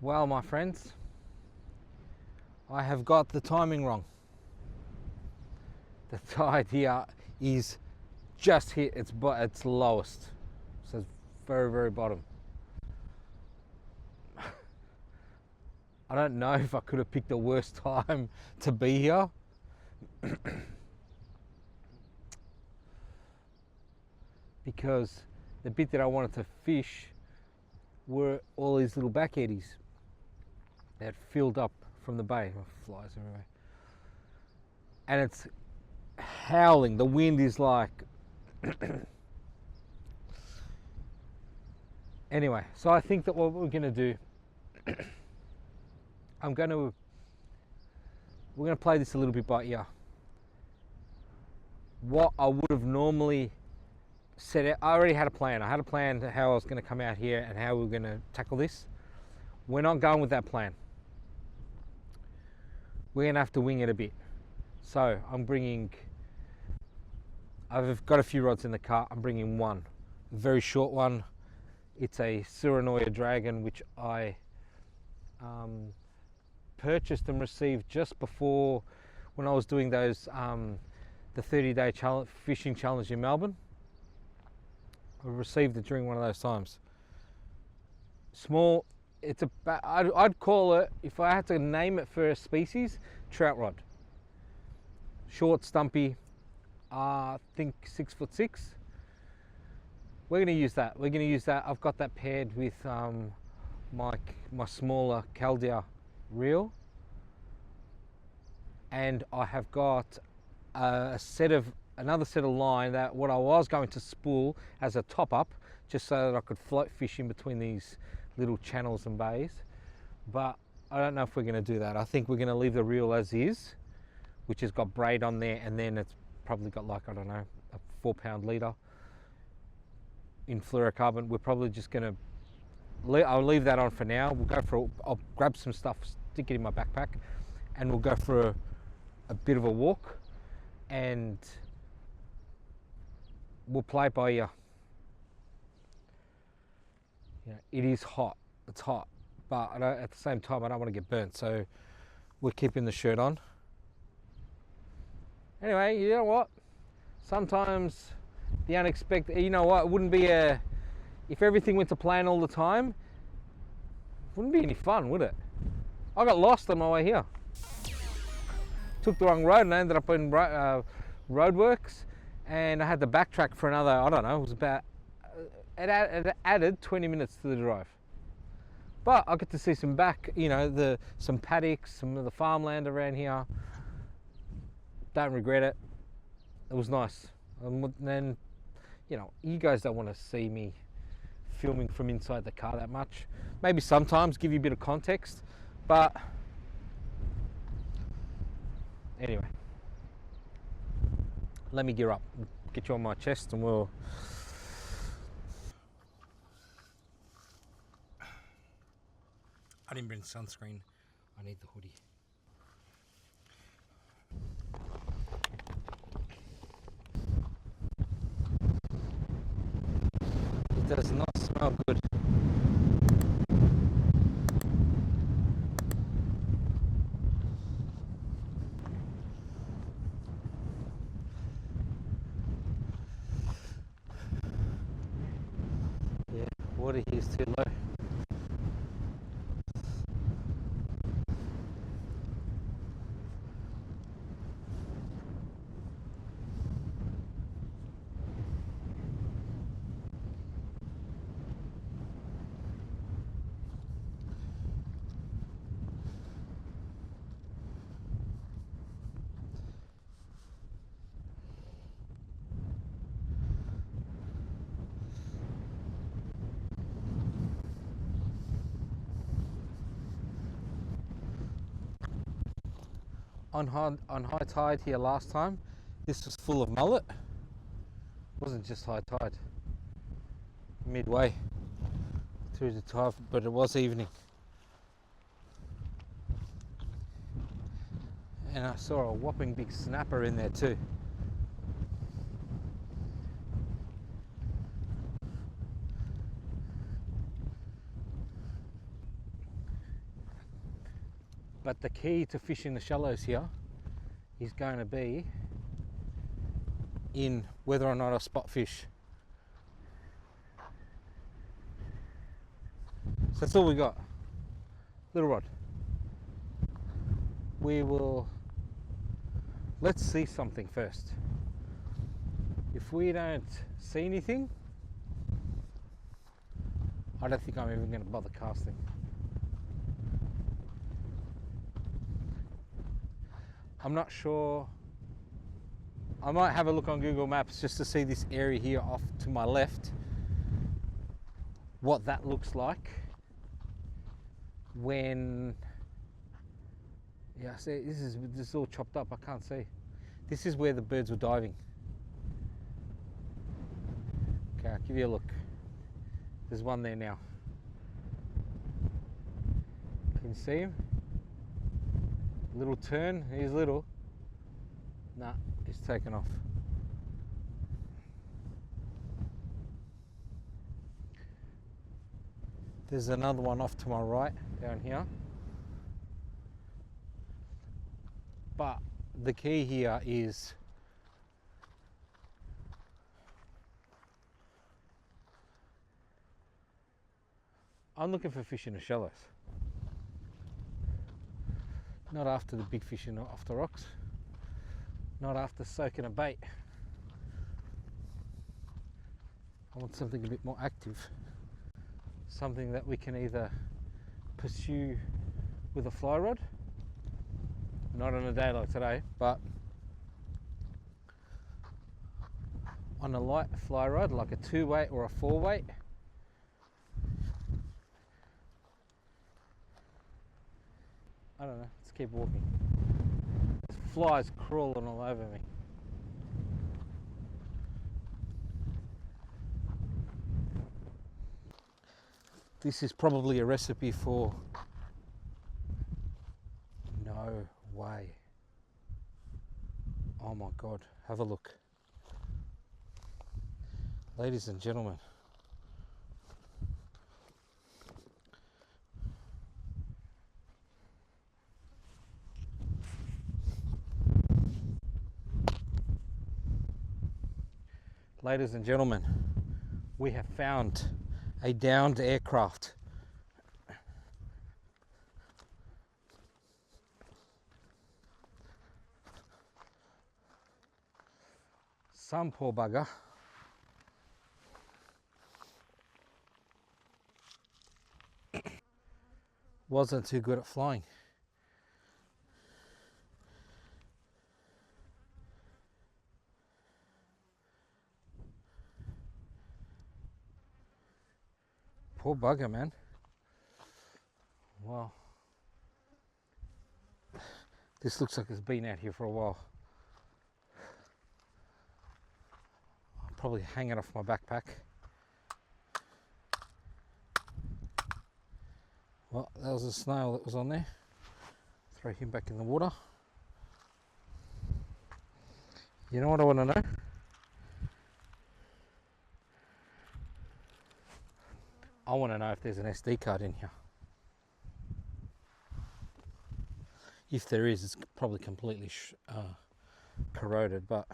Well, my friends, I have got the timing wrong. The tide here is just hit its lowest, so it's very bottom. I don't know if I could have picked a worse time to be here. Because the bit that I wanted to fish were all these little back eddies that filled up from the bay. Oh, flies everywhere. And it's howling. The wind is like... Anyway, so I think that what we're going to do, we're going to play this a little bit by ear. What I would have normally set out, I already had a plan. I had a plan to how I was going to come out here and how we were going to tackle this. We're not going with that plan. We're going to have to wing it a bit. So I've got a few rods in the car. I'm bringing one, a very short one. It's a Surinoya Dragon, which I purchased and received just before, when I was doing those the 30-day fishing challenge in Melbourne. I received it during one of those times. Small, I'd call it, if I had to name it for a species, trout rod. Short, stumpy, I think 6'6". We're going to use that. I've got that paired with my smaller Caldea reel, and I have got another set of line that what I was going to spool as a top up, just so that I could float fish in between these little channels and bays. But I don't know if we're going to do that. I think we're going to leave the reel as is, which has got braid on there, and then it's probably got, like, I don't know, a 4-pound leader in fluorocarbon. We're probably just going to, I'll leave that on for now. I'll grab some stuff, stick it in my backpack, and we'll go for a bit of a walk, and we'll play it by ear. Yeah, it is hot. It's hot, but at the same time, I don't want to get burnt, so we're keeping the shirt on. Anyway, you know what? Sometimes the unexpected, you know what? It wouldn't be if everything went to plan all the time, it wouldn't be any fun, would it? I got lost on my way here. Took the wrong road and I ended up in roadworks, and I had to backtrack for another, I don't know, it was about, it added 20 minutes to the drive. But I get to see some some paddocks, some of the farmland around here. Don't regret it. It was nice. And then, you guys don't want to see me filming from inside the car that much. Maybe sometimes give you a bit of context, but anyway, let me gear up, get you on my chest, and we'll... I didn't bring sunscreen. I need the hoodie. It does not smell good. Yeah, water here is too low. On high tide here last time, this was full of mullet. It wasn't just high tide. Midway through the tide, but it was evening. And I saw a whopping big snapper in there too. But the key to fishing the shallows here is going to be in whether or not I spot fish. So that's all we got. Little rod. Let's see something first. If we don't see anything, I don't think I'm even going to bother casting. I'm not sure. I might have a look on Google Maps just to see this area here off to my left, what that looks like when, yeah, see, this is all chopped up. I can't see. This is where the birds were diving. Okay, I'll give you a look. There's one there now. Can you see him? Little turn. He's little. Nah, he's taken off. There's another one off to my right down here. But the key here is I'm looking for fish in the shallows. Not after the big fish off the rocks. Not after soaking a bait. I want something a bit more active. Something that we can either pursue with a fly rod, not on a day like today, but on a light fly rod, like a 2-weight or a 4-weight. I don't know, let's keep walking. There's flies crawling all over me. This is probably a recipe for... No way. Oh my God, have a look. Ladies and gentlemen. Ladies and gentlemen, we have found a downed aircraft. Some poor bugger wasn't too good at flying. Poor bugger, man. Wow. This looks like it's been out here for a while. I'll probably hang it off my backpack. Well, that was a snail that was on there. Throw him back in the water. You know what I want to know? I want to know if there's an SD card in here. If there is, it's probably completely corroded, but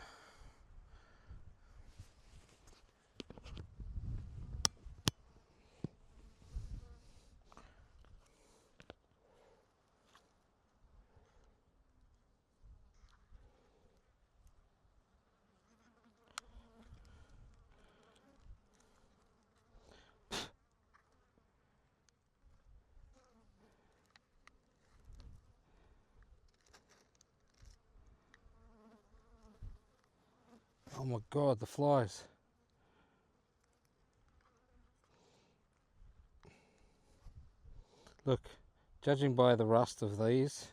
oh my God, the flies. Look, judging by the rust of these,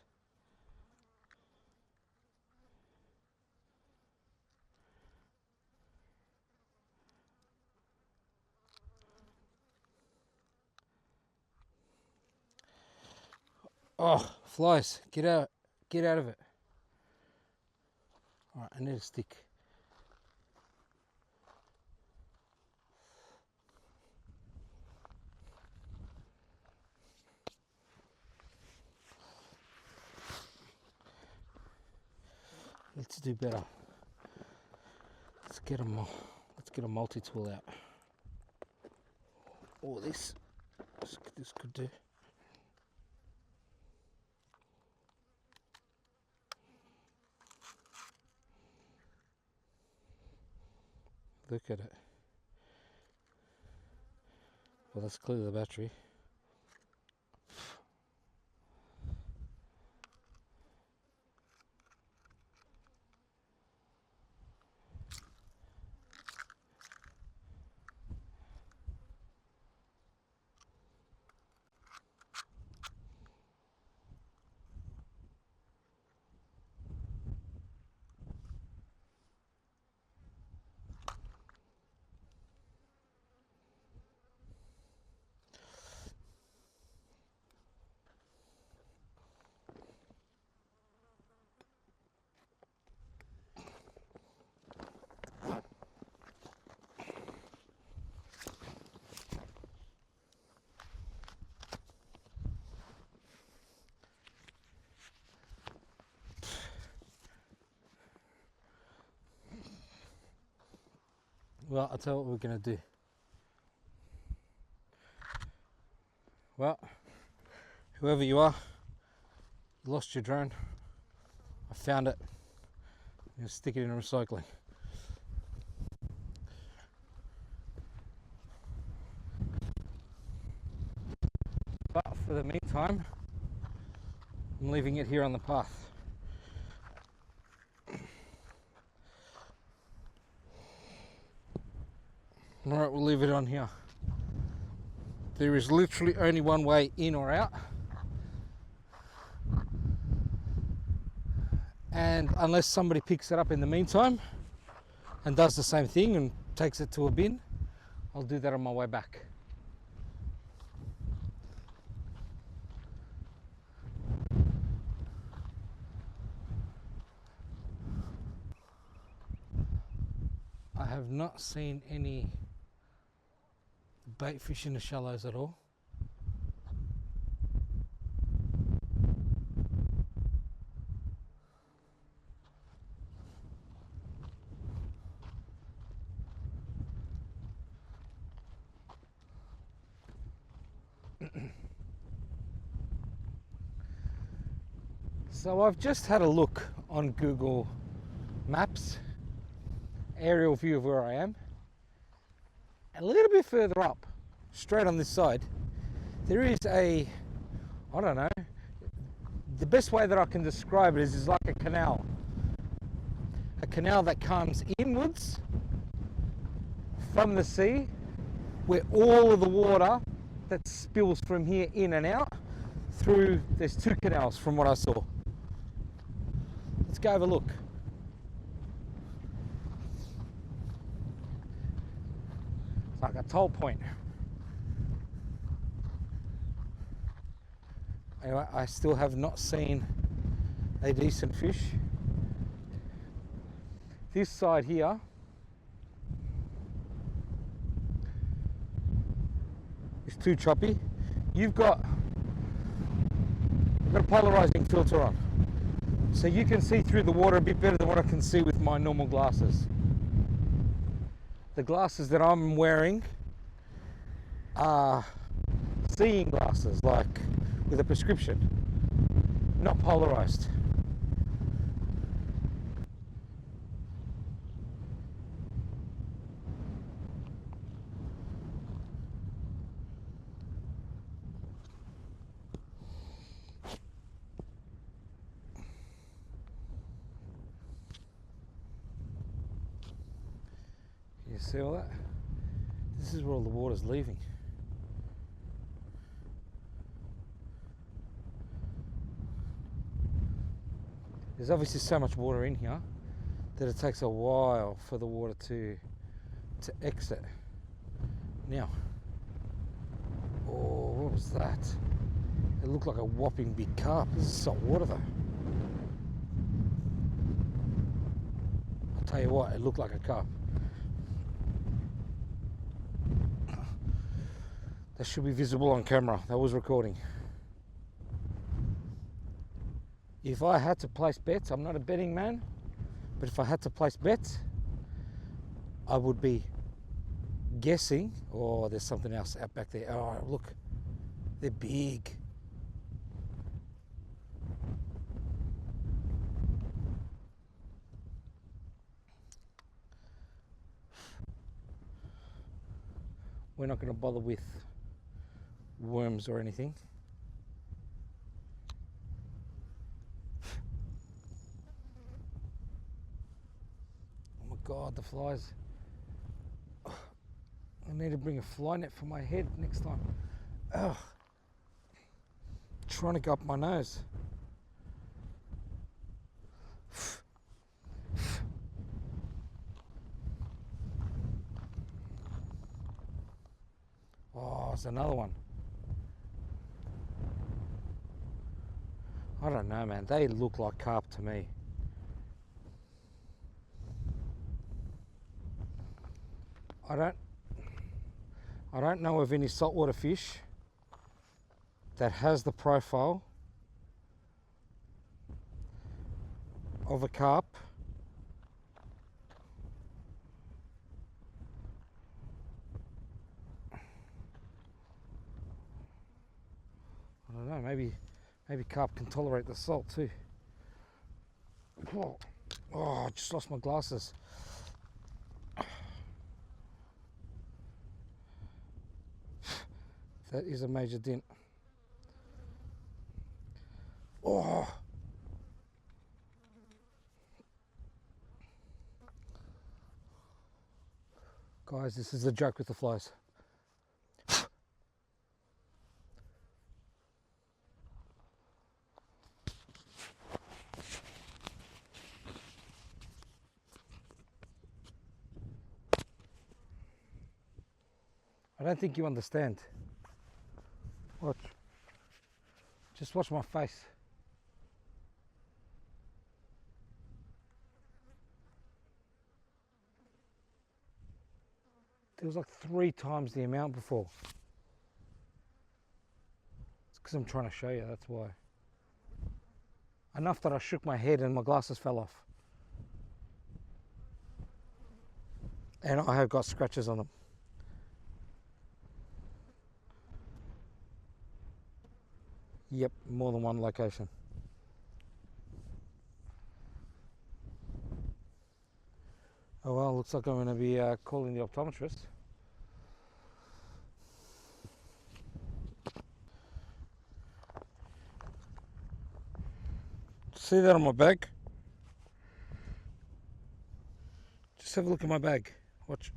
oh, flies, get out of it. All right, I need a stick. Let's do better. Let's get a multi-tool out. Or this could do. Look at it. Well, that's clearly the battery. Well, I'll tell you what we're going to do. Well, whoever you are, you lost your drone. I found it. I'm going to stick it in recycling. But for the meantime, I'm leaving it here on the path. Alright, we'll leave it on here. There is literally only one way in or out. And unless somebody picks it up in the meantime and does the same thing and takes it to a bin, I'll do that on my way back. I have not seen any bait fish in the shallows at all. So I've just had a look on Google Maps, aerial view of where I am. A little bit further up, straight on this side, there is I don't know, the best way that I can describe it is like a canal. A canal that comes inwards from the sea, where all of the water that spills from here in and out through, there's two canals from what I saw. Let's go have a look. It's like a toll point. Anyway, I still have not seen a decent fish. This side here is too choppy. You've got a polarizing filter on, so you can see through the water a bit better than what I can see with my normal glasses. The glasses that I'm wearing are seeing glasses, like with a prescription, not polarized. You see all that? This is where all the water's leaving. There's obviously so much water in here that it takes a while for the water to exit. Now, oh, what was that? It looked like a whopping big carp. This is salt water though. I'll tell you what, it looked like a carp. That should be visible on camera. That was recording. If I had to place bets, I'm not a betting man, But if I had to place bets, I would be guessing. Oh, there's something else out back there. Oh, look, they're big. We're not going to bother with worms or anything. Oh my God, the flies. I need to bring a fly net for my head next time. Ugh. Trying to go up my nose. Oh, it's another one. I don't know, man. They look like carp to me. I don't know of any saltwater fish that has the profile of a carp. I don't know, maybe carp can tolerate the salt too. Oh, I just lost my glasses. That is a major dent. Oh. Guys, this is a joke with the flies. I don't think you understand. Watch. Just watch my face. There was like 3 times the amount before. It's because I'm trying to show you, that's why. Enough that I shook my head and my glasses fell off. And I have got scratches on them. Yep, more than one location. Oh well, looks like I'm going to be calling the optometrist. See that on my bag? Just have a look at my bag. Watch.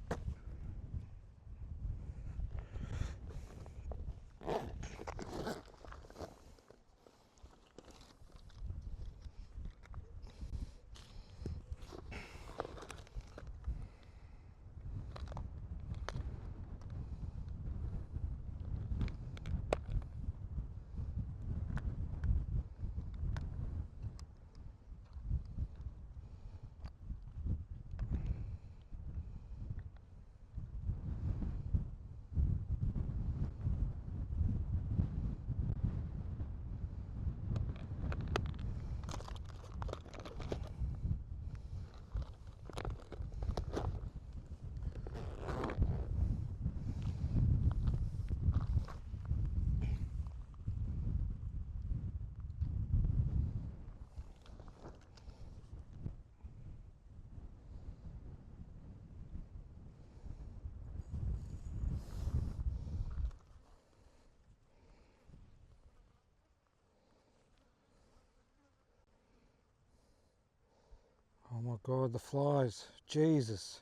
Oh my God, the flies. Jesus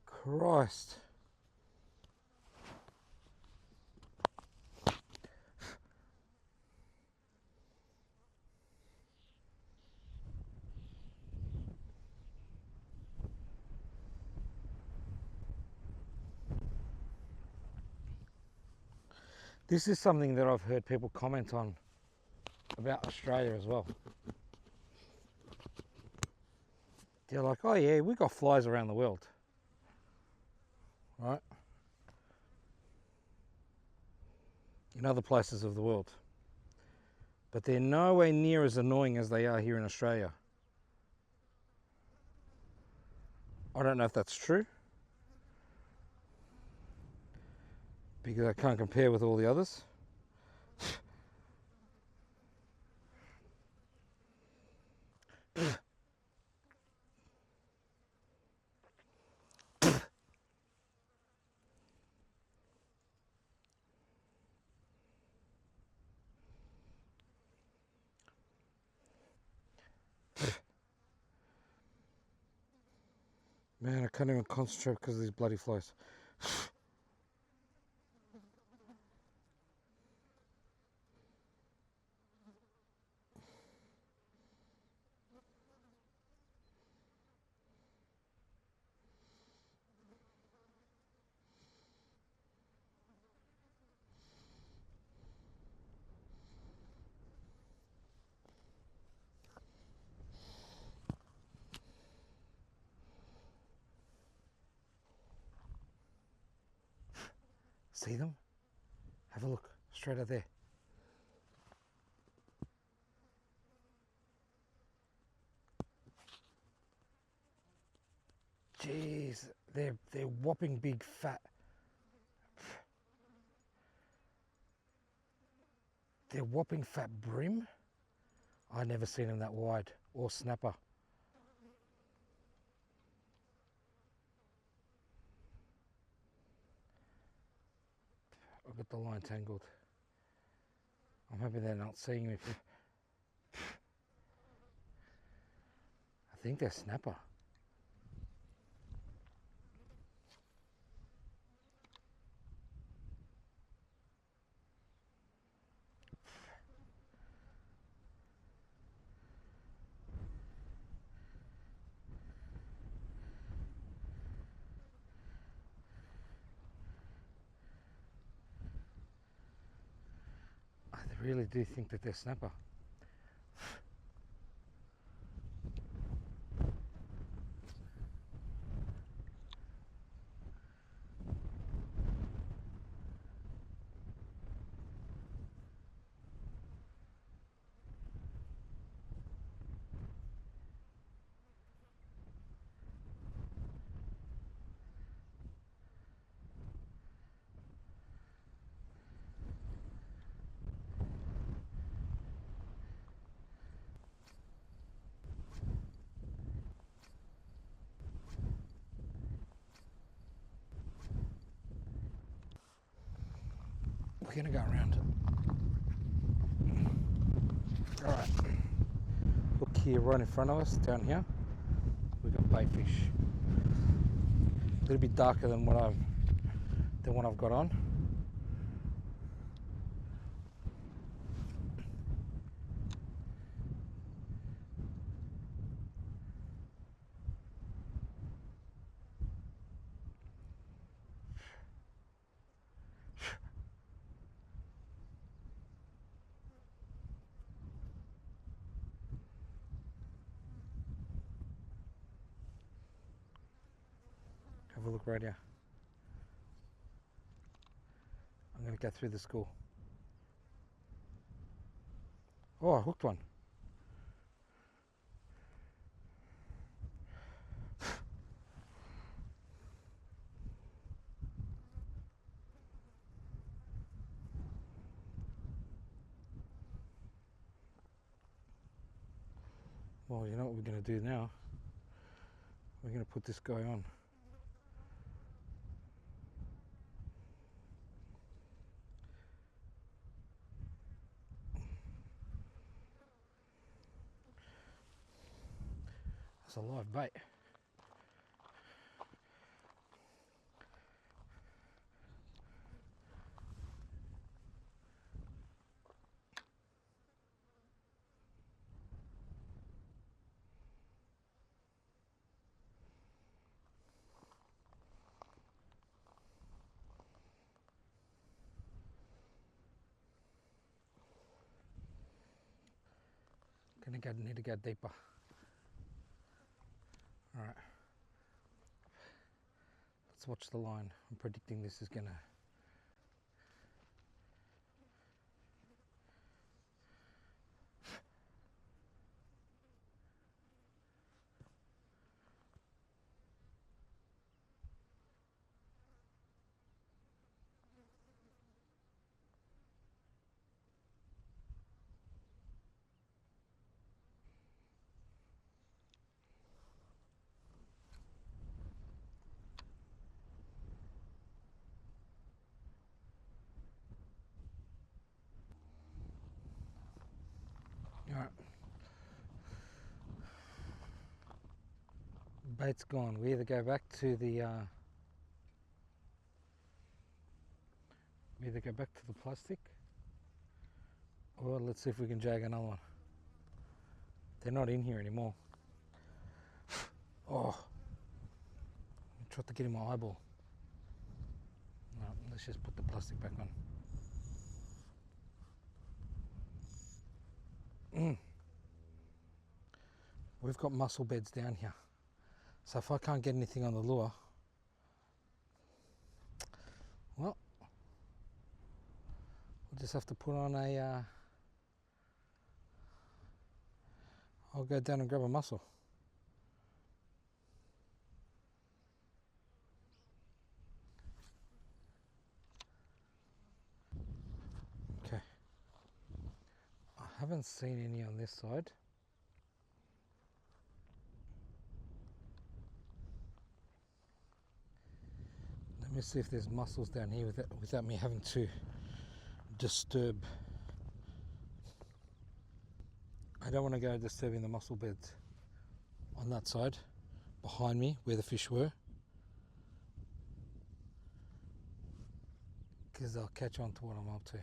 Christ. This is something that I've heard people comment on about Australia as well. They're like, oh yeah, we got flies around the world, right? In other places of the world. But they're nowhere near as annoying as they are here in Australia. I don't know if that's true, because I can't compare with all the others. Man, I can't even concentrate because of these bloody flies. See them? Have a look, straight out there. Jeez, they're whopping big fat. They're whopping fat brim. I never seen them that wide, or snapper. I've got the line tangled. I'm hoping they're not seeing me. I think they're snapper. I really do think that they're snapper. We're gonna go around it. All right. Look here, right in front of us, down here, we've got bayfish. A little bit darker than what I've got on. Have a look right here. I'm going to go through the school. Oh, I hooked one. Well, you know what we're going to do now? We're going to put this guy on. That's a live bait. Need to go deeper. All right. Let's watch the line. I'm predicting this is gonna. bait's gone. We either go back to the plastic, or let's see if we can jag another one. They're not in here anymore. Oh, I tried to get in my eyeball. No, let's just put the plastic back on. We've got mussel beds down here, so if I can't get anything on the lure, well, we'll just have to put on a I'll go down and grab a mussel. Okay, I haven't seen any on this side. Let me see if there's mussels down here without me having to disturb. I don't want to go disturbing the mussel beds on that side behind me where the fish were, because they'll catch on to what I'm up to.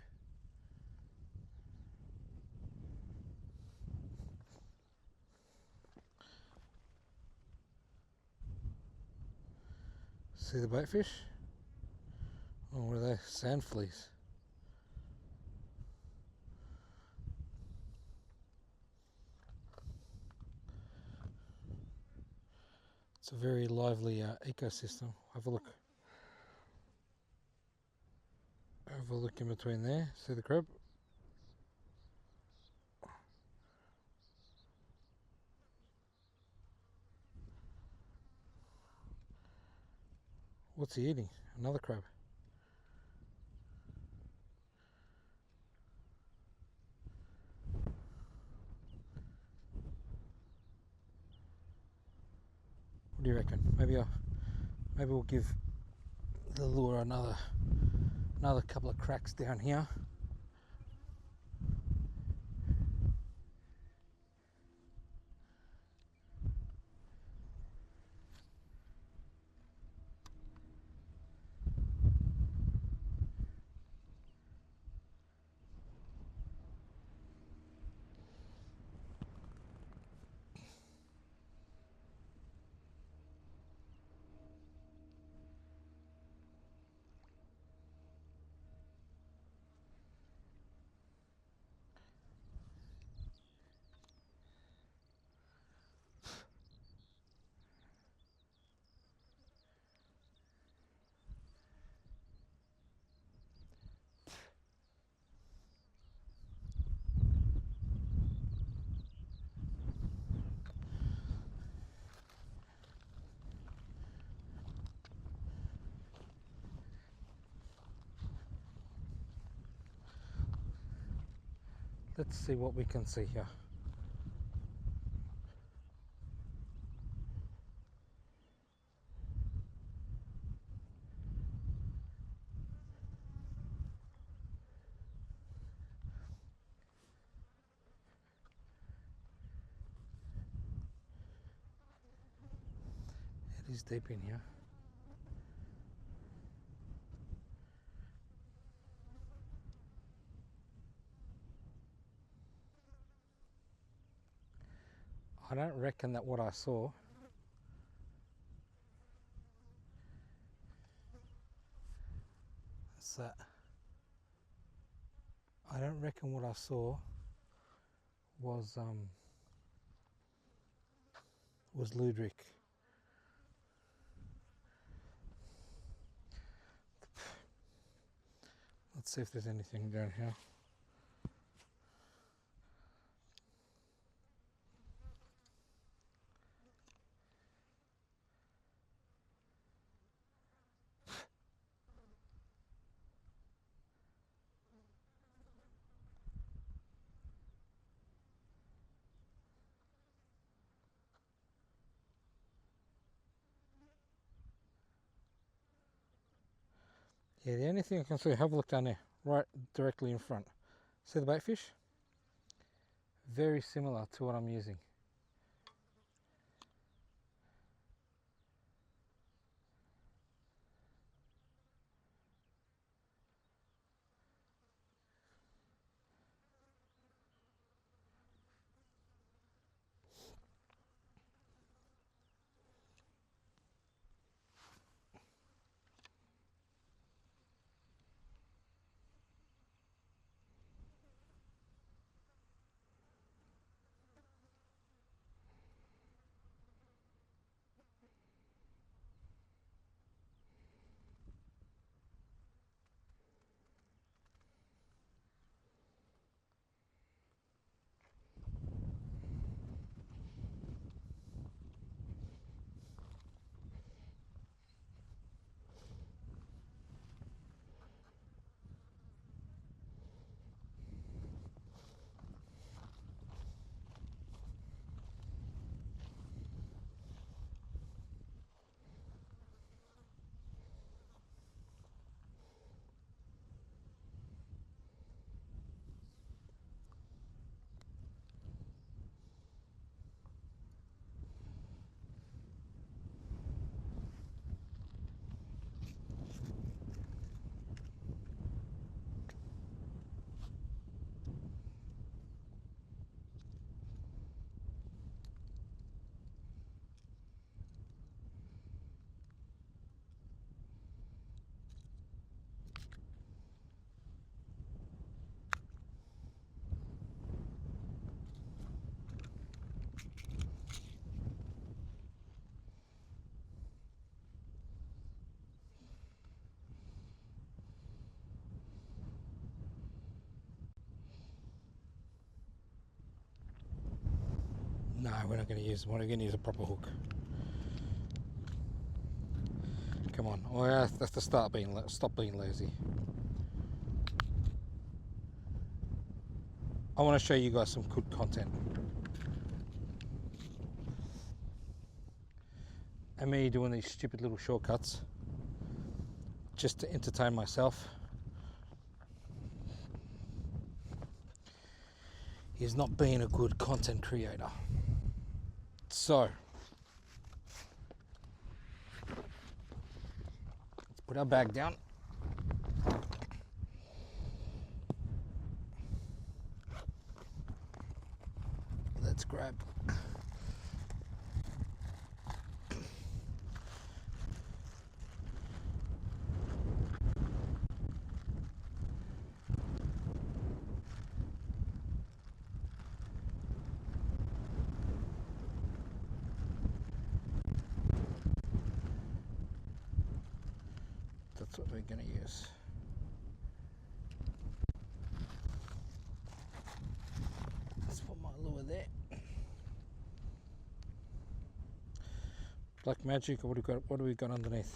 See the bait fish? Oh, what are they? Sand fleas. It's a very lively ecosystem. Have a look. Have a look in between there. See the crab? What's he eating? Another crab. What do you reckon? Maybe we'll give the lure another couple of cracks down here. Let's see what we can see here. It is deep in here. I don't reckon that what I saw is that. I don't reckon what I saw was Ludwig. Let's see if there's anything down here. Yeah, the only thing I can see, have a look down there, right directly in front. See the bait fish? Very similar to what I'm using. No, we're not going to use one. We're going to use a proper hook. Come on. Oh, yeah, that's to stop being lazy. I want to show you guys some good content. And me doing these stupid little shortcuts just to entertain myself is not being a good content creator. So let's put our bag down. Let's grab that's what we're going to use. Let's put my lure there. Black magic, or what do we got underneath?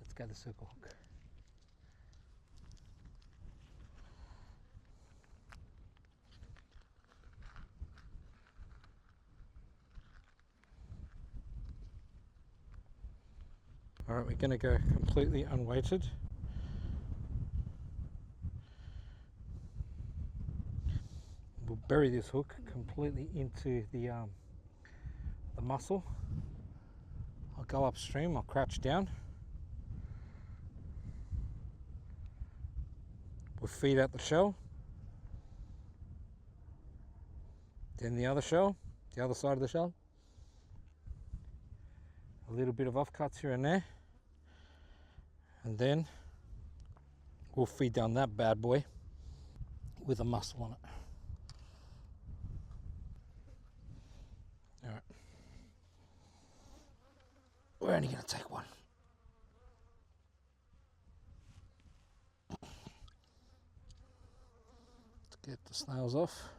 Let's go the circle hook. Alright, we're going to go completely unweighted. We'll bury this hook completely into the mussel. I'll go upstream, I'll crouch down. We'll feed out the shell. Then the other shell, the other side of the shell. A little bit of offcuts here and there. And then we'll feed down that bad boy with a mussel on it. Alright. We're only going to take one. Let's get the snails off.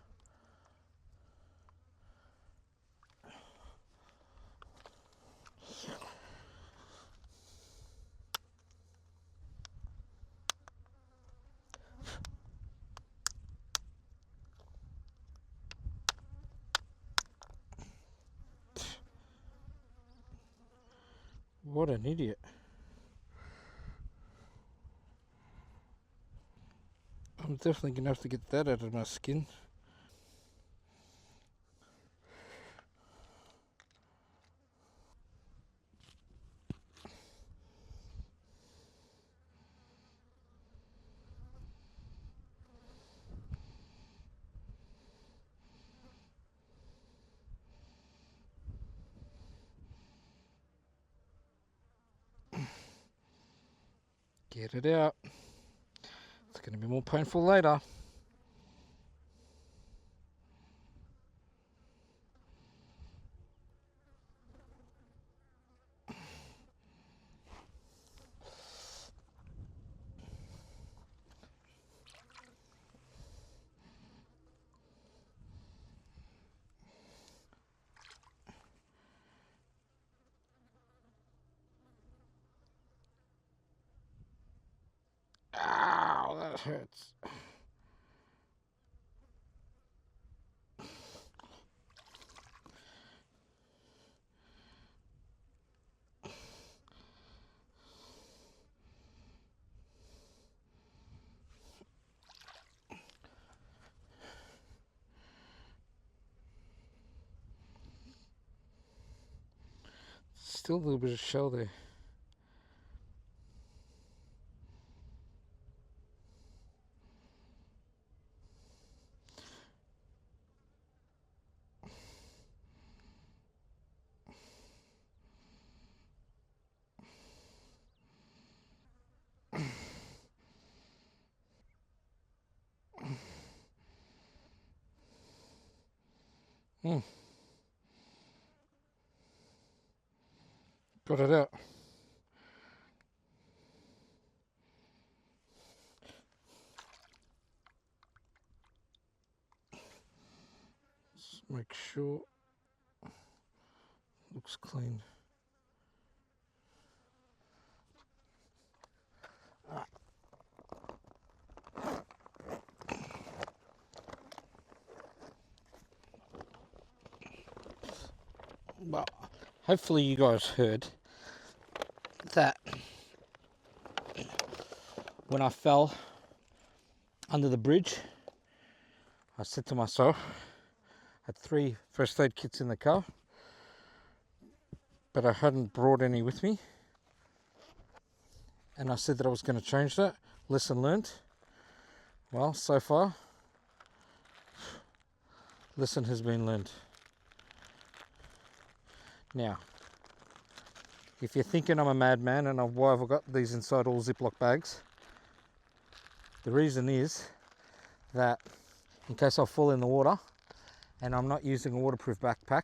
What an idiot. I'm definitely going to have to get that out of my skin. Get it out. It's going to be more painful later. Ow, that hurts. Still a little bit of shell there. Got it out. Let's make sure looks clean. Well, hopefully you guys heard that when I fell under the bridge, I said to myself, I had 3 first aid kits in the car, but I hadn't brought any with me, and I said that I was going to change that. Lesson learned. Well, so far, lesson has been learned. Now, if you're thinking I'm a madman and why have I got these inside all Ziploc bags, the reason is that in case I fall in the water and I'm not using a waterproof backpack,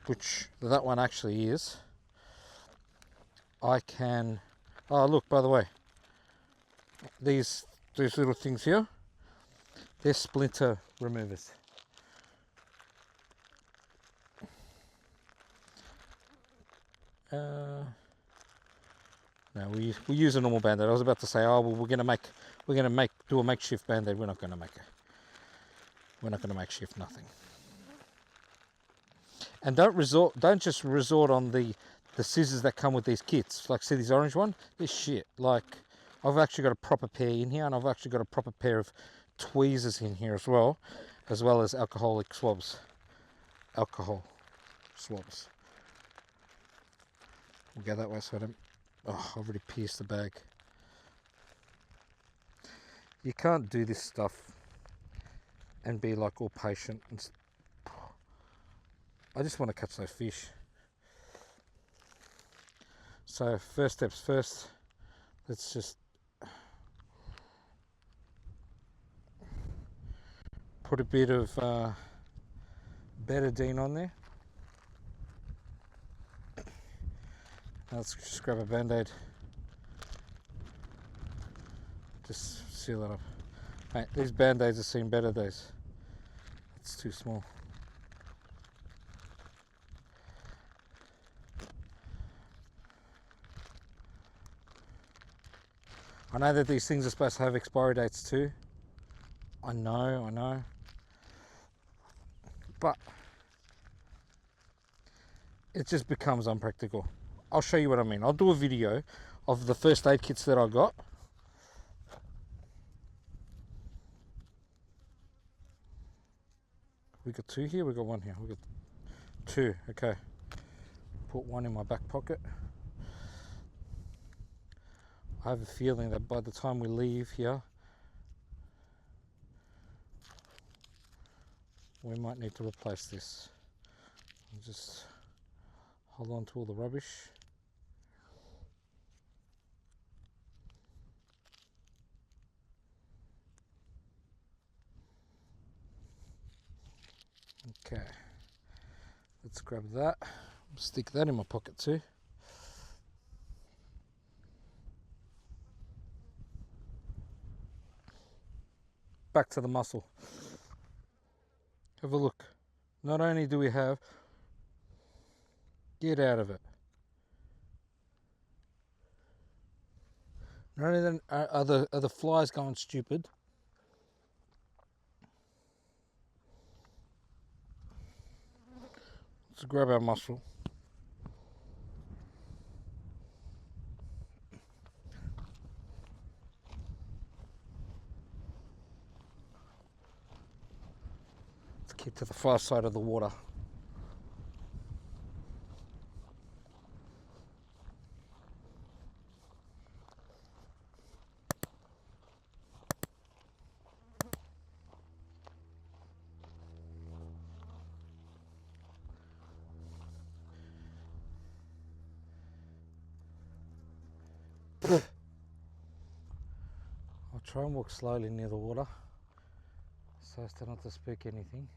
which that one actually is, I can, oh look, by the way, these little things here, they're splinter removers. No, we use a normal band-aid. I was about to say, oh well, we're gonna do a makeshift band-aid. We're not gonna makeshift nothing. And don't just resort on the scissors that come with these kits. Like, see this orange one? This shit. Like, I've actually got a proper pair in here, and I've actually got a proper pair of tweezers in here as well as alcoholic swabs. Alcohol swabs. We'll go that way so I don't... Oh, I've already pierced the bag. You can't do this stuff and be like all patient. I just want to catch those fish. So first steps first, let's just put a bit of betadine on there. Now let's just grab a band-aid. Just seal that up. Mate, these band-aids have seen better days. It's too small. I know that these things are supposed to have expiry dates too. I know. But it just becomes unpractical. I'll show you what I mean. I'll do a video of the first aid kits that I got. We got 2 here, we got 1 here. We got 2, okay. Put 1 in my back pocket. I have a feeling that by the time we leave here, we might need to replace this. I'll just hold on to all the rubbish. Okay, let's grab that. Stick that in my pocket too. Back to the mussel. Have a look. Not only do we have... Get out of it. Not only are the flies going stupid, let's grab our mussel. Let's keep to the far side of the water. I'll try and walk slowly near the water so as to not to spook anything.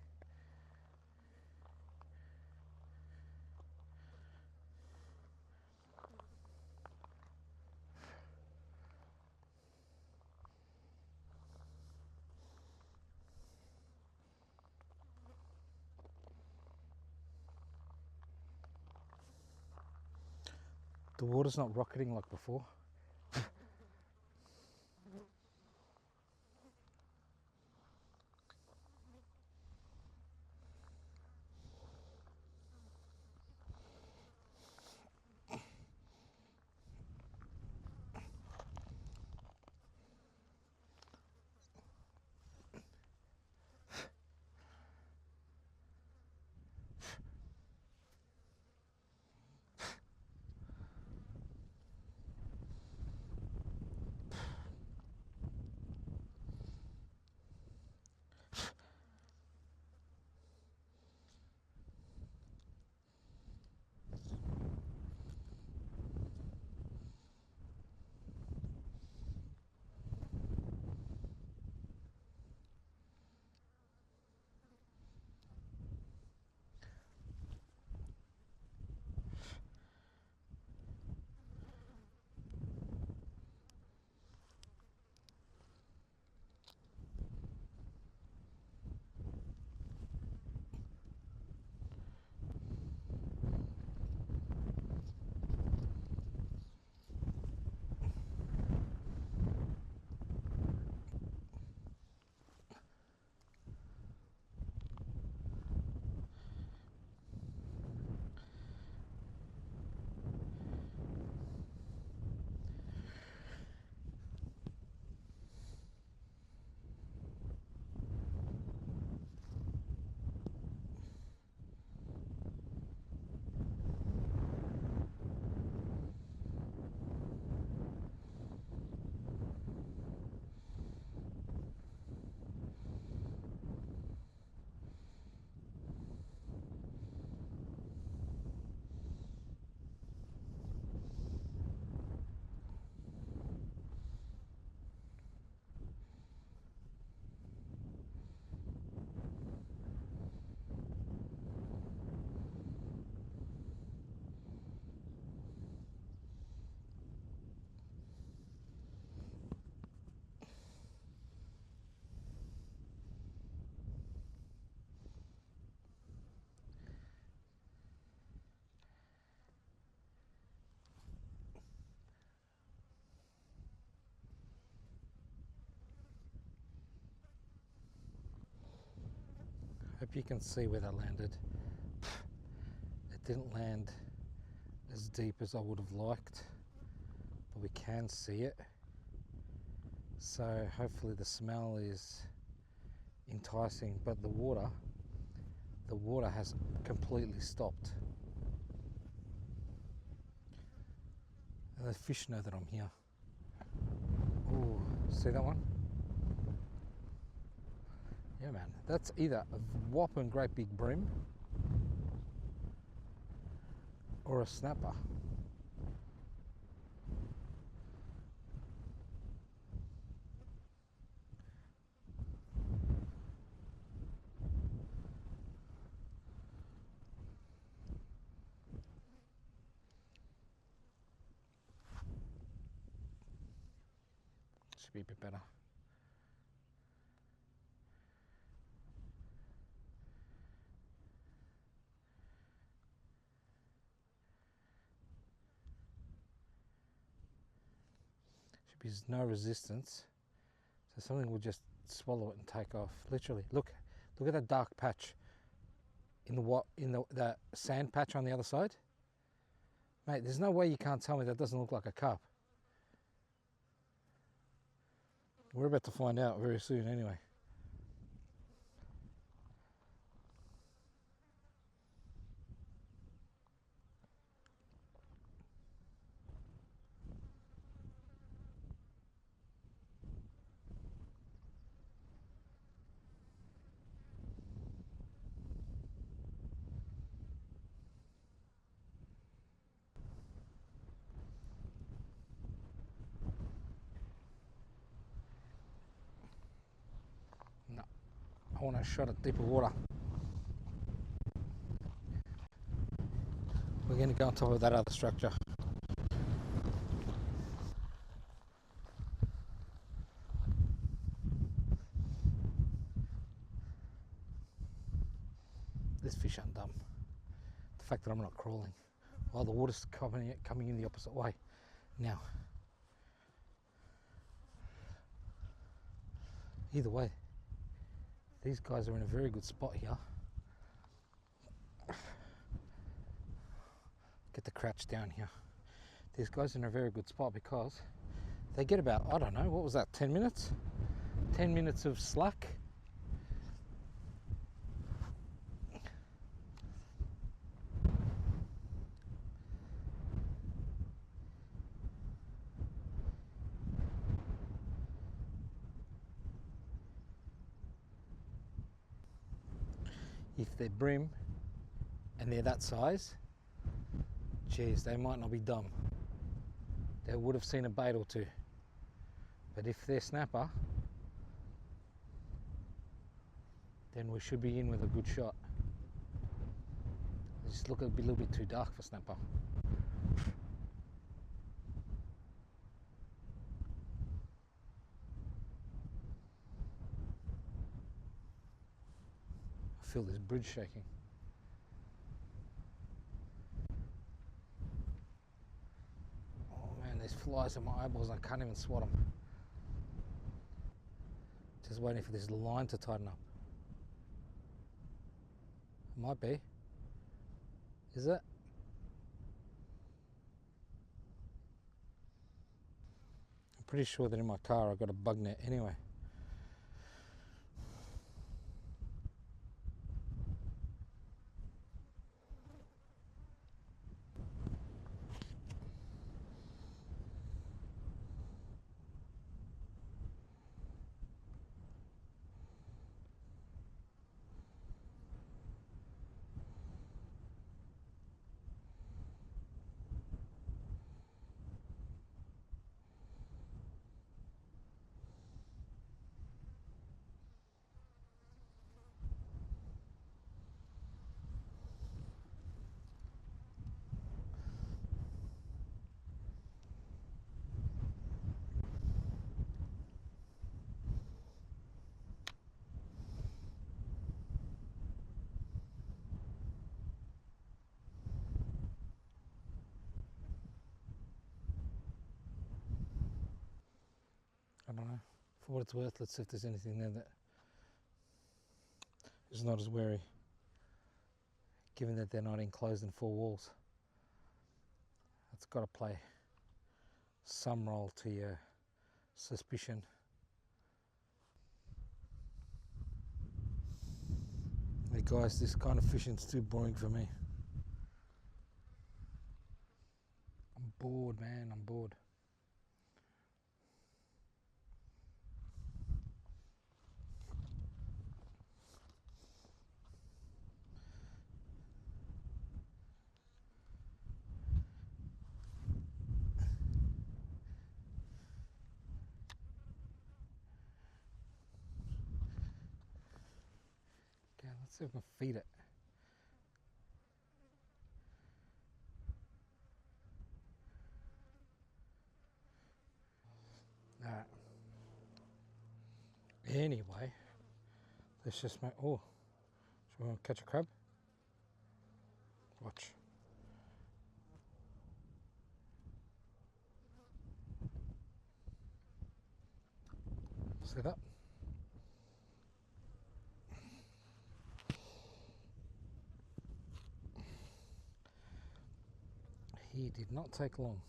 The water's not rocketing like before. Hope you can see where that landed. It didn't land as deep as I would have liked, but we can see it. So hopefully the smell is enticing, but the water has completely stopped. And the fish know that I'm here. Oh, see that one? Yeah, man, that's either a whopping great big bream or a snapper. Should be a bit better. Should be no resistance, so something will just swallow it and take off. Literally, look at that dark patch in the sand patch on the other side. Mate, there's no way you can't tell me that doesn't look like a carp. We're about to find out very soon anyway. No, I want a shot at deeper water. We're going to go on top of that other structure. This fish aren't dumb. The fact that I'm not crawling. Oh, the water's coming in the opposite way now. Either way, these guys are in a very good spot here. Get the crouch down here. These guys are in a very good spot because they get about, I don't know, what was that, 10 minutes? 10 minutes of slack. If they're brim and they're that size, geez, they might not be dumb. They would have seen a bait or two. But if they're snapper, then we should be in with a good shot. They just look a little bit too dark for snapper. I feel this bridge shaking. Oh man, there's flies in my eyeballs. I can't even swat them. Just waiting for this line to tighten up. It might be. Is it? I'm pretty sure that in my car I've got a bug net anyway. I don't know. For what it's worth, let's see if there's anything there that is not as wary, given that they're not enclosed in four walls. It's got to play some role to your suspicion. Hey guys, this kind of fishing's too boring for me. I'm bored, man, I'm bored. Okay, let's see if I can feed it. Alright. Anyway, let's just make. Oh, should we want to catch a crab? Watch. See that? He did not take long.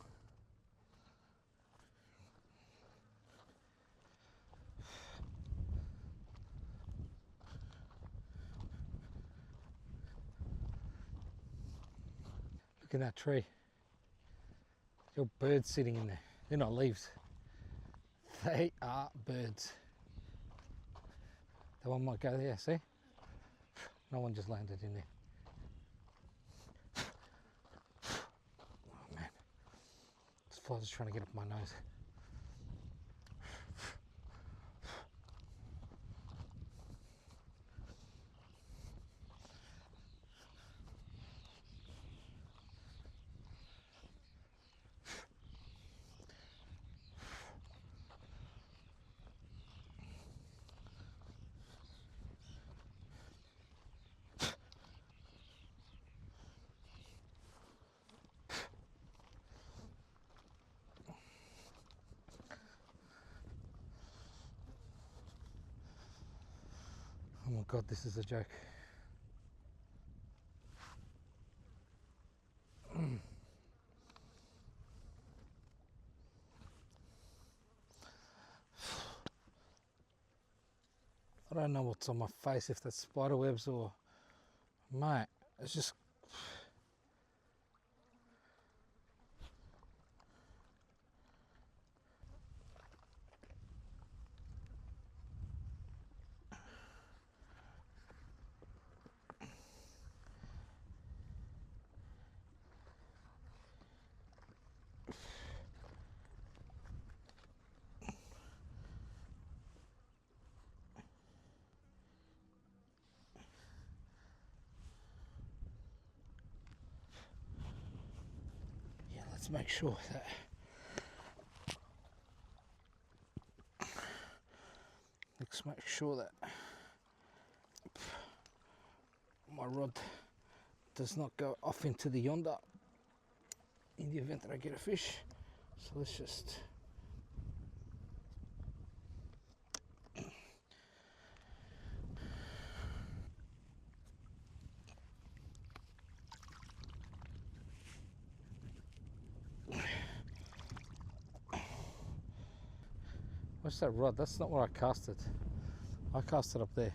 Look at that tree. Your birds sitting in there. They're not leaves. They are birds. That one might go there, see? No one just landed in there. Oh man. This fly's just trying to get up my nose. my god, this is a joke. I don't know what's on my face, if that's spider webs or... Mate, it's just... Yeah, let's make sure that... Let's make sure that my rod does not go off into the yonder in the event that I get a fish. So let's just... What's that rod? That's not where I cast it. I cast it up there.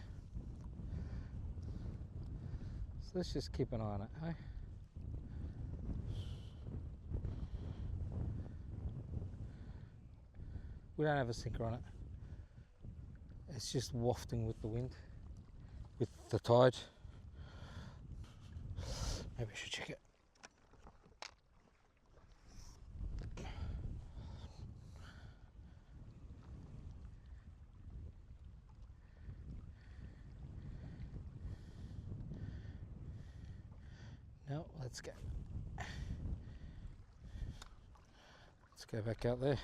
So let's just keep an eye on it, hey? We don't have a sinker on it. It's just wafting with the wind, with the tide. Maybe I should check it. No, let's go. Let's go back out there.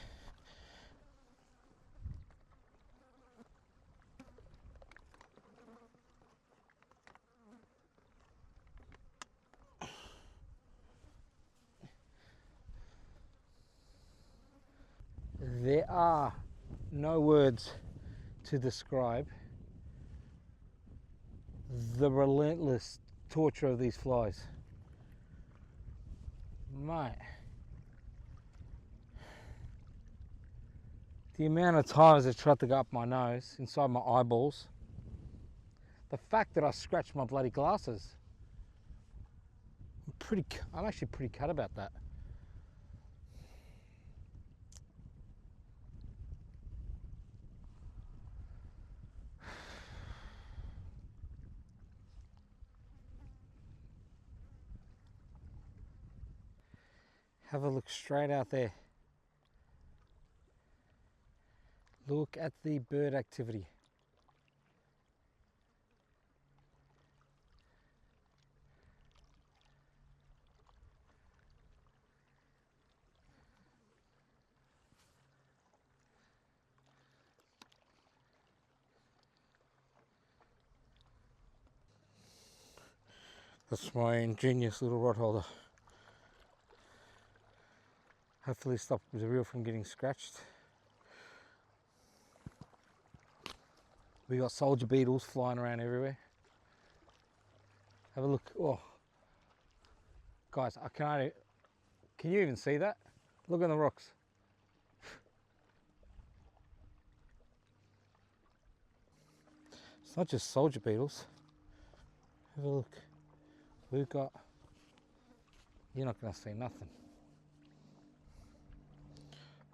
There are no words to describe the relentless torture of these flies. Mate, the amount of times they tried to go up my nose, inside my eyeballs, the fact that I scratched my bloody glasses, I'm actually pretty cut about that. Have a look straight out there. Look at the bird activity. That's my ingenious little rod holder. Hopefully stop the reel from getting scratched. We got soldier beetles flying around everywhere. Have a look. Oh, guys, can you even see that? Look on the rocks. It's not just soldier beetles. Have a look. We've got... You're not going to see nothing.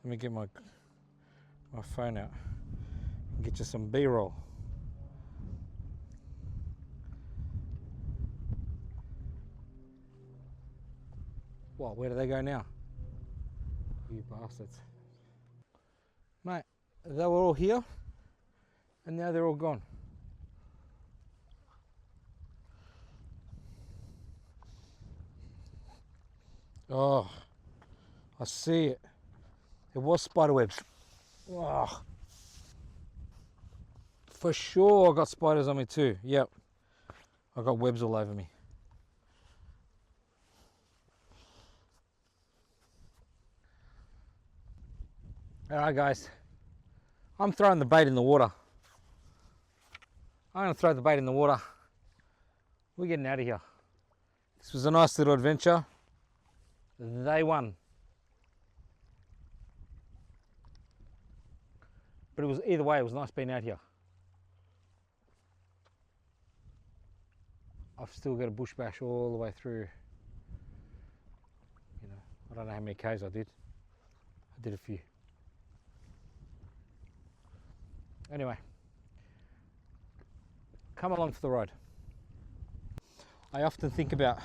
Let me get my phone out and get you some B-roll. What, where do they go now? You bastards. Mate, they were all here and now they're all gone. Oh, I see it. It was spider webs. Oh, for sure I got spiders on me too. Yep, I got webs all over me. All right, guys, I'm throwing the bait in the water. I'm going to throw the bait in the water. We're getting out of here. This was a nice little adventure. They won. But it was either way, it was nice being out here. I've still got a bush bash all the way through. You know, I don't know how many Ks I did. I did a few. Anyway, come along for the ride. I often think about,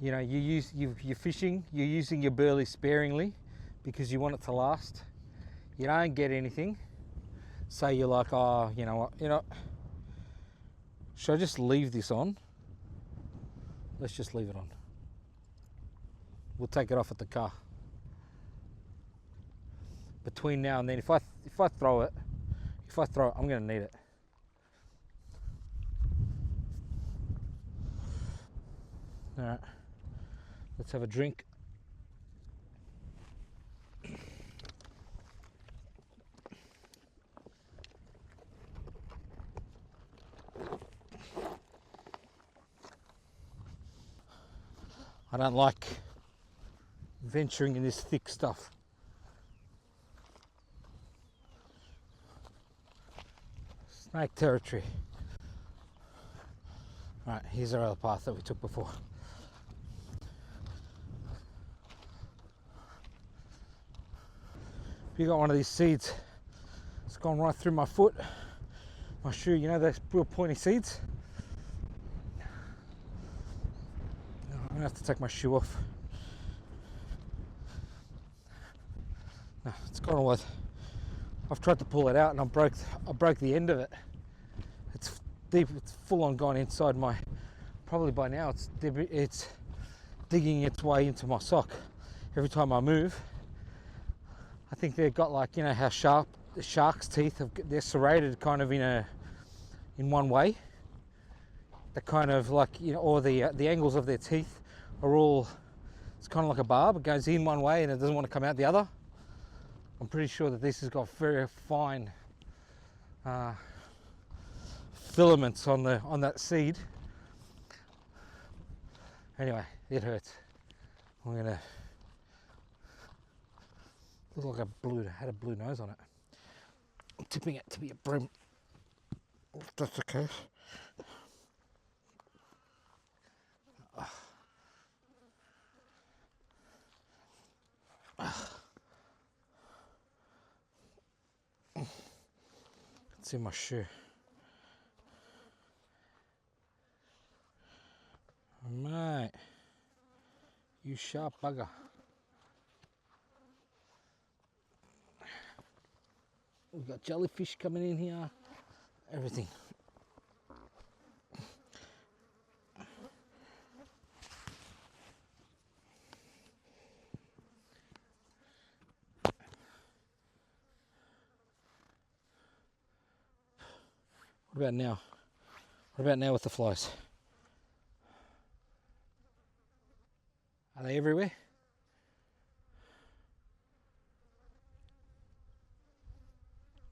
you know, you're fishing, you're using your burley sparingly because you want it to last. You don't get anything, so you're like, oh, you know what, should I just leave this on? Let's just leave it on. We'll take it off at the car. Between now and then, if I throw it, I'm going to need it. All right, let's have a drink. I don't like venturing in this thick stuff. Snake territory. All right, here's our other path that we took before. If you got one of these seeds, it's gone right through my foot, my shoe, you know those real pointy seeds? I'm gonna have to take my shoe off. No, it's gone away. I've tried to pull it out and I broke the end of it. It's deep, it's full on gone inside my, probably by now it's digging its way into my sock every time I move. I think they've got, like, you know how the shark's teeth they're serrated kind of in one way. The kind of like, you know, or the angles of their teeth are all, it's kind of like a barb. It goes in one way and it doesn't want to come out the other. I'm pretty sure that this has got very fine filaments on that seed. Anyway, it hurts. I'm gonna look like had a blue nose on it. I'm tipping it to be a brim. If that's the case. It's in my shoe. Mate, you sharp bugger. We've got jellyfish coming in here, everything. What about now? What about now with the flies? Are they everywhere?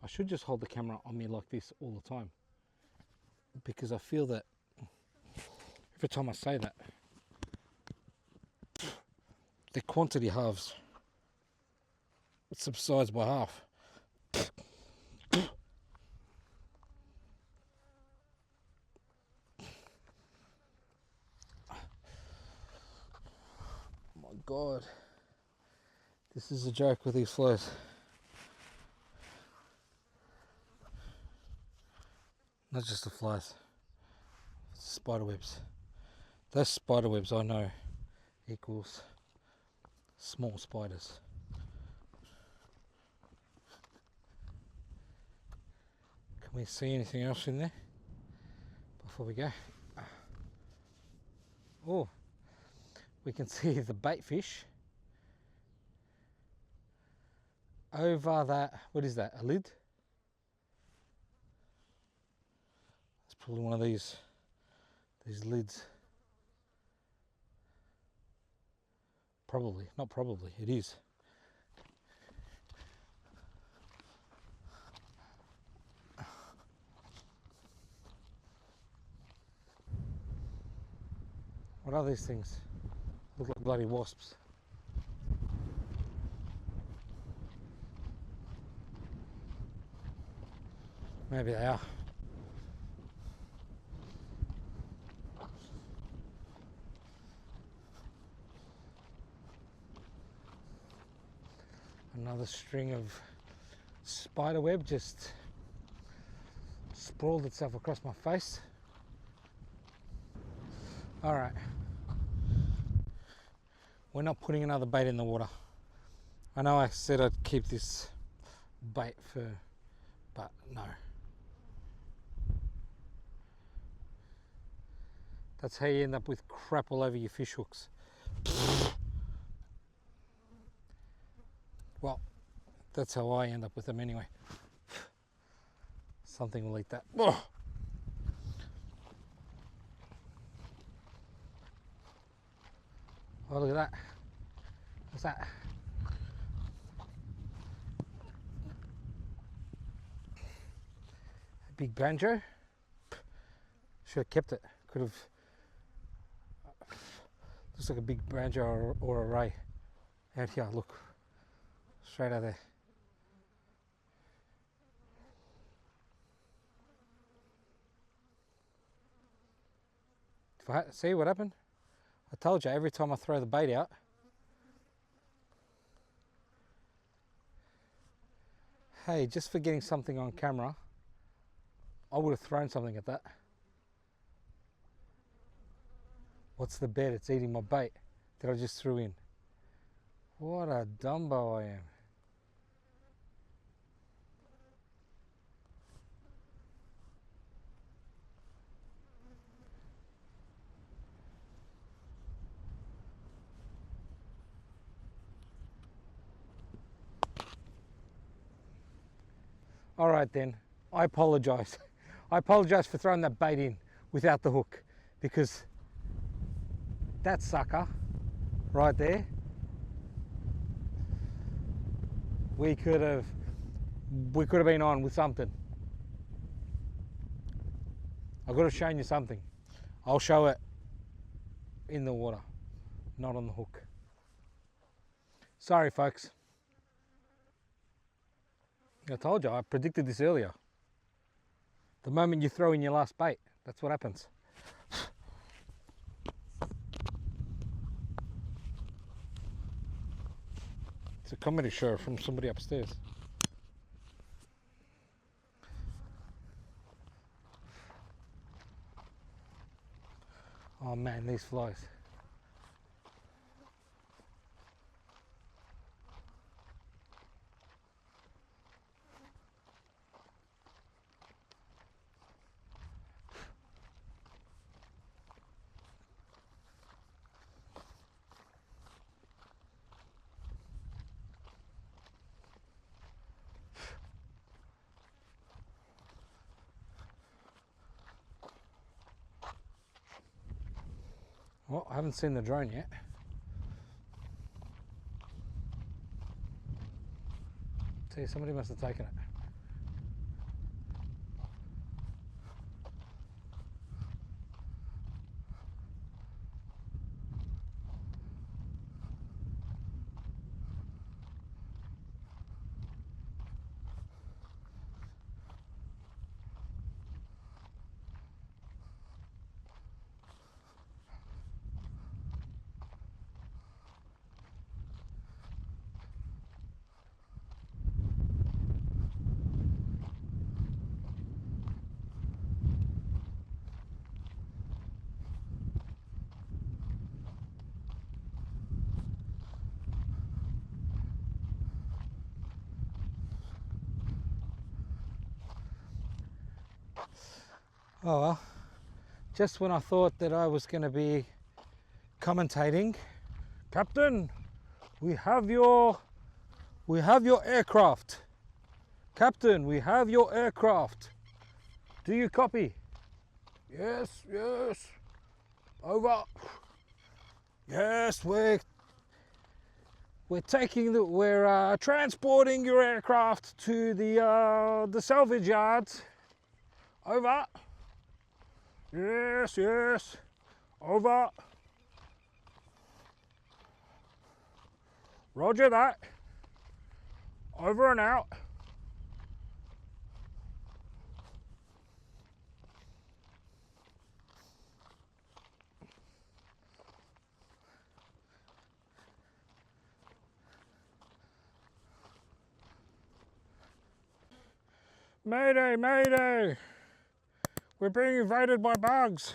I should just hold the camera on me like this all the time, because I feel that every time I say that, the quantity halves. It subsides by half. My God, this is a joke with these flies. Not just the flies, spider webs. Those spider webs I know equals small spiders. Can we see anything else in there before we go? Oh, we can see the bait fish over that. What is that? A lid? It's probably one of these lids. Probably, not probably, it is. What are these things? Look like bloody wasps. Maybe they are. Another string of spider web just sprawled itself across my face. All right, we're not putting another bait in the water. I know I said I'd keep this bait for, but no. That's how you end up with crap all over your fish hooks. Well, that's how I end up with them anyway. Something will eat that. Oh, look at that. What's that? A big banjo. Should have kept it. Could have. Looks like a big banjo or a ray. Out here, look. Straight out there. See what happened? I told you, every time I throw the bait out, hey, just for getting something on camera, I would have thrown something at that. What's the bet? It's eating my bait that I just threw in. What a dumbo I am. All right then, I apologise. I apologise for throwing that bait in without the hook, because that sucker right there, we could have been on with something. I could have shown you something. I'll show it in the water, not on the hook. Sorry folks. I told you, I predicted this earlier. The moment you throw in your last bait, that's what happens. It's a comedy show from somebody upstairs. Oh man, these flies. Well, I haven't seen the drone yet. See, somebody must have taken it. Oh well, just when I thought that I was going to be commentating, Captain, we have your aircraft. Captain, we have your aircraft. Do you copy? Yes, yes. Over. Yes, we're transporting your aircraft to the salvage yards. Over. Yes, yes. Over. Roger that. Over and out. Mayday, mayday! We're being invaded by bugs.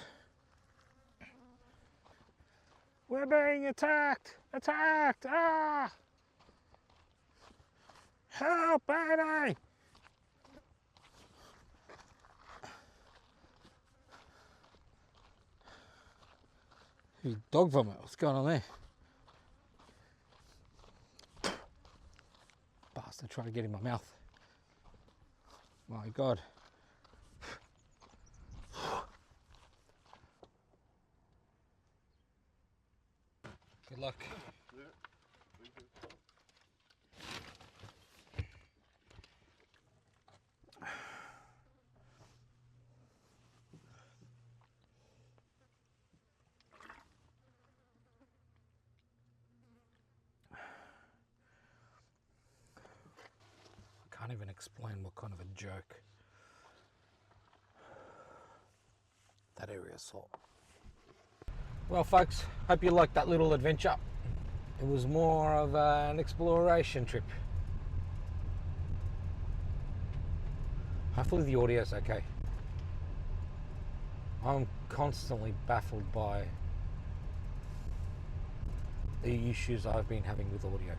We're being attacked! Attacked! Ah! Help, mayday! Dog vomit, what's going on there? Bastard, trying to get in my mouth. My God. Good luck. I can't even explain what kind of a joke that area saw. Well folks, hope you liked that little adventure. It was more of an exploration trip. Hopefully the audio's okay. I'm constantly baffled by the issues I've been having with audio.